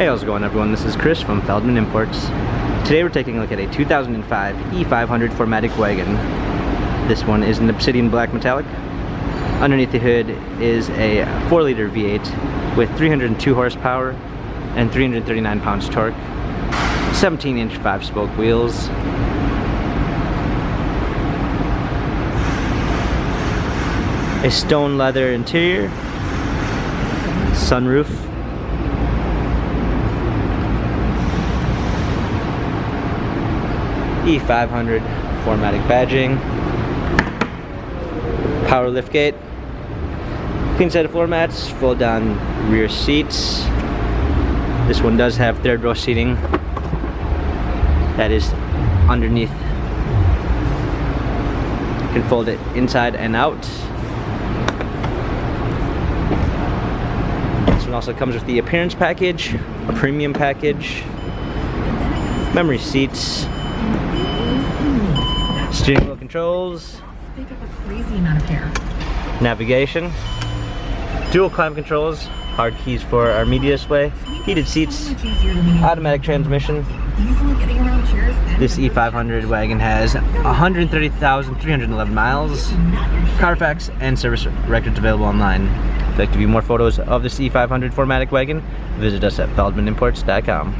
Hey, how's it going everyone? This is Chris from Feldmann Imports. Today we're taking a look at a 2005 E500 4MATIC wagon. This one is in the Obsidian Black Metallic. Underneath the hood is a 4-liter V8 with 302 horsepower and 339 pounds torque. 17-inch 5-spoke wheels. A stone leather interior. Sunroof. E500 4MATIC badging, power liftgate, clean set of floor mats, fold down rear seats. This one does have third row seating that is underneath. You can fold it inside and out. This one also comes with the appearance package, a premium package, memory seats, steering wheel controls, navigation, dual climate controls, hard keys for our media display, heated seats, automatic transmission. This E500 wagon has 130,311 miles, Carfax and service records available online. If you'd like to view more photos of this E500 4MATIC wagon, visit us at feldmannimports.com.